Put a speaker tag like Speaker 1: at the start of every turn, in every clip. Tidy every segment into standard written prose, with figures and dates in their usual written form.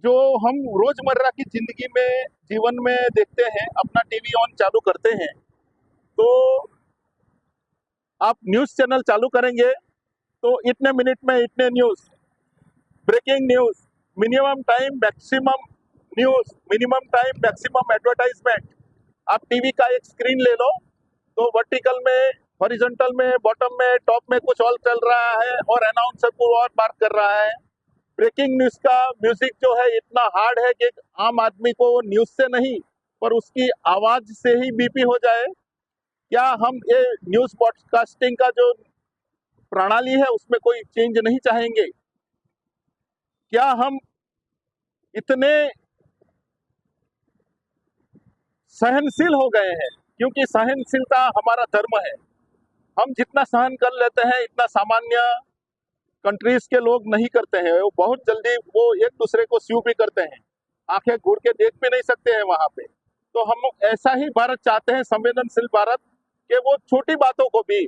Speaker 1: जो हम रोजमर्रा की जिंदगी में जीवन में देखते हैं, अपना टीवी ऑन चालू करते हैं तो आप न्यूज चैनल चालू करेंगे तो इतने मिनट में इतने news, breaking news, minimum time maximum news, minimum time maximum advertisement. आप टीवी का एक स्क्रीन ले लो तो वर्टिकल में, हॉरिजॉन्टल में, बॉटम में, टॉप में कुछ और चल रहा है और अनाउंसर को और बात कर रहा है। ब्रेकिंग न्यूज का म्यूजिक जो है इतना हार्ड है कि आम आदमी को न्यूज से नहीं पर उसकी आवाज से ही बीपी हो जाए। क्या हम ये न्यूज ब्रॉडकास्टिंग का जो प्रणाली है उसमें कोई चेंज नहीं चाहेंगे? क्या हम इतने सहनशील हो गए हैं? क्योंकि सहनशीलता हमारा धर्म है। हम जितना सहन कर लेते हैं इतना सामान्य कंट्रीज के लोग नहीं करते हैं। वो बहुत जल्दी वो एक दूसरे को स्यू भी करते हैं, आंखें घूर के देख भी नहीं सकते हैं वहां पे। तो हम ऐसा ही भारत चाहते हैं, संवेदनशील भारत, कि वो छोटी बातों को भी,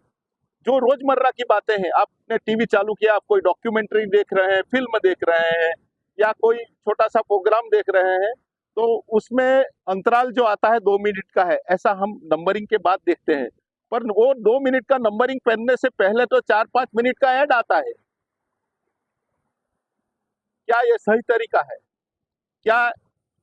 Speaker 1: जो रोजमर्रा की बातें हैं, आपने टीवी चालू किया, आप कोई डॉक्यूमेंट्री देख रहे हैं, फिल्म देख रहे हैं या कोई छोटा सा प्रोग्राम देख रहे हैं, तो उसमें अंतराल जो आता है 2 मिनट का है, ऐसा हम नंबरिंग के बाद देखते हैं। पर वो 2 मिनट का नंबरिंग पहनने से पहले तो 4-5 मिनट का ऐड आता है। क्या ये सही तरीका है? क्या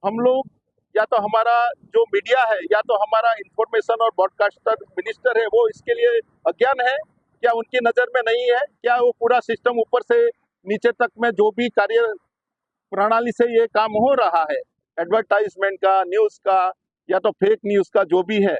Speaker 1: हम लोग, या तो हमारा जो मीडिया है या तो हमारा इंफॉर्मेशन और ब्रॉडकास्टर मिनिस्टर है, वो इसके लिए अज्ञान है? क्या उनकी नजर में नहीं है? क्या वो पूरा सिस्टम ऊपर से नीचे तक में जो भी कार्य प्रणाली से ये काम हो रहा है, एडवर्टाइजमेंट का, न्यूज का या तो फेक न्यूज का, जो भी है,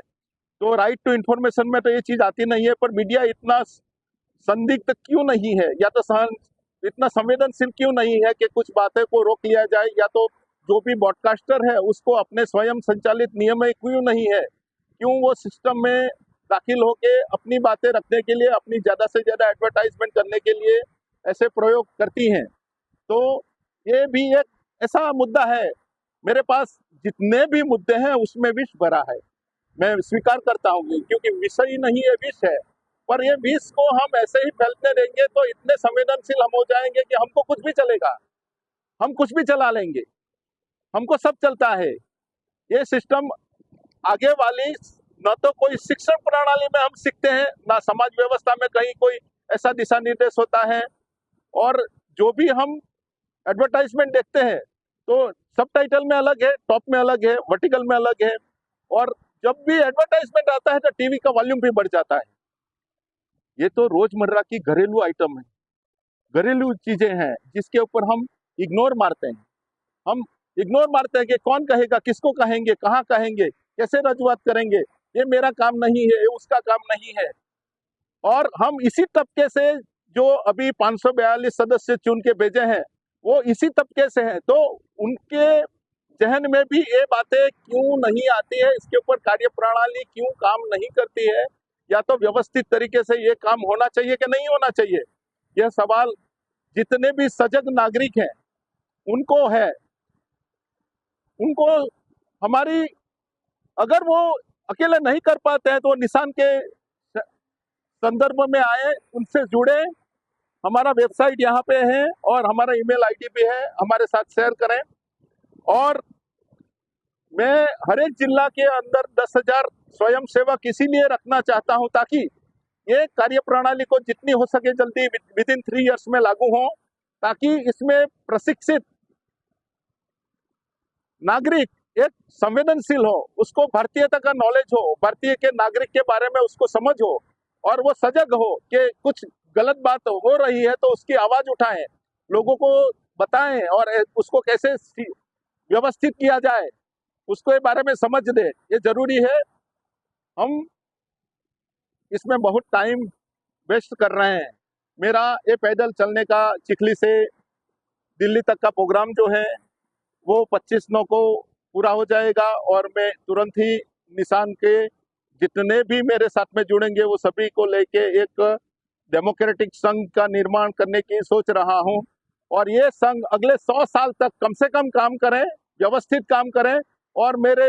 Speaker 1: तो राइट टू इंफॉर्मेशन में तो ये चीज आती नहीं है। पर मीडिया इतना संदिग्ध क्यों नहीं है, या तो सहन इतना संवेदनशील क्यों नहीं है कि कुछ बातें को रोक लिया जाए, या तो जो भी ब्रॉडकास्टर है उसको अपने स्वयं संचालित नियम में क्यों नहीं है? क्यों वो सिस्टम में दाखिल होके अपनी बातें रखने के लिए, अपनी ज्यादा से ज्यादा एडवर्टाइजमेंट करने के लिए ऐसे प्रयोग करती हैं? तो ये भी एक ऐसा मुद्दा है। मेरे पास जितने भी मुद्दे हैं उसमें विष भरा है, मैं स्वीकार करता हूँ, क्योंकि विषय ही नहीं है, विष है। पर ये विष को हम ऐसे ही फैलते देंगे तो इतने संवेदनशील हम हो जाएंगे कि हमको कुछ भी चलेगा, हम कुछ भी चला लेंगे, हमको सब चलता है। ये सिस्टम आगे वाली, न तो कोई शिक्षण प्रणाली में हम सीखते हैं, ना समाज व्यवस्था में कहीं कोई ऐसा दिशा निर्देश होता है। और जो भी हम एडवर्टाइजमेंट देखते हैं तो सब टाइटल में अलग है, टॉप में अलग है, वर्टिकल में अलग है, और जब भी एडवर्टाइजमेंट आता है तो टीवी का वॉल्यूम भी बढ़ जाता है। ये तो रोजमर्रा की घरेलू आइटम है, घरेलू चीजें हैं जिसके ऊपर हम इग्नोर मारते हैं। हम इग्नोर मारते हैं कि कौन कहेगा, किसको कहेंगे, कहाँ कहेंगे, कैसे रजूआत करेंगे, ये मेरा काम नहीं है, ये उसका काम नहीं है। और हम इसी तबके से, जो अभी 542 सदस्य चुन के भेजे हैं, वो इसी तबके से हैं, तो उनके जहन में भी ये बातें क्यों नहीं आती है, इसके ऊपर कार्य प्रणाली क्यों काम नहीं करती है? या तो व्यवस्थित तरीके से ये काम होना चाहिए कि नहीं होना चाहिए? यह सवाल जितने भी सजग नागरिक हैं उनको है। उनको हमारी, अगर वो अकेले नहीं कर पाते हैं तो निशान के संदर्भ में आए, उनसे जुड़े। हमारा वेबसाइट यहाँ पे है और हमारा ईमेल आईडी भी है, हमारे साथ शेयर करें। और मैं हर एक जिला के अंदर 10,000 स्वयं सेवक इसीलिए रखना चाहता हूं ताकि ये कार्य प्रणाली को जितनी हो सके जल्दी विद इन 3 इयर्स में लागू हो, ताकि इसमें प्रशिक्षित नागरिक एक संवेदनशील हो, उसको भारतीयता का नॉलेज हो, भारतीय के नागरिक के बारे में उसको समझ हो, और वो सजग हो कि कुछ गलत बात हो रही है तो उसकी आवाज उठाएं, लोगों को बताएं और उसको कैसे व्यवस्थित किया जाए उसको बारे में समझ दे। ये जरूरी है। हम इसमें बहुत टाइम वेस्ट कर रहे हैं। मेरा ये पैदल चलने का चिखली से दिल्ली तक का प्रोग्राम जो है वो 25/9 को पूरा हो जाएगा, और मैं तुरंत ही निशान के जितने भी मेरे साथ में जुड़ेंगे वो सभी को लेके एक डेमोक्रेटिक संघ का निर्माण करने की सोच रहा हूं। और ये संघ अगले 100 साल तक कम से कम काम करें, व्यवस्थित काम करें, और मेरे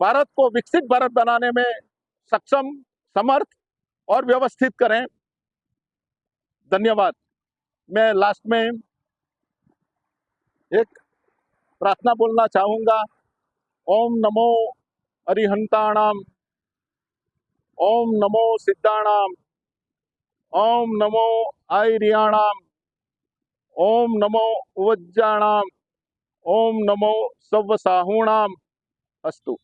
Speaker 1: भारत को विकसित भारत बनाने में सक्षम, समर्थ और व्यवस्थित करें। धन्यवाद। मैं लास्ट में एक प्रार्थना बोलना चाहूँगा। ओम नमो अरिहंताणाम, ओम नमो सिद्धाणाम, ओम नमो आयर्याणाम, ओम नमो उवज्जाणाम, ओम नमो सव्वसाहूणाम अस्तु।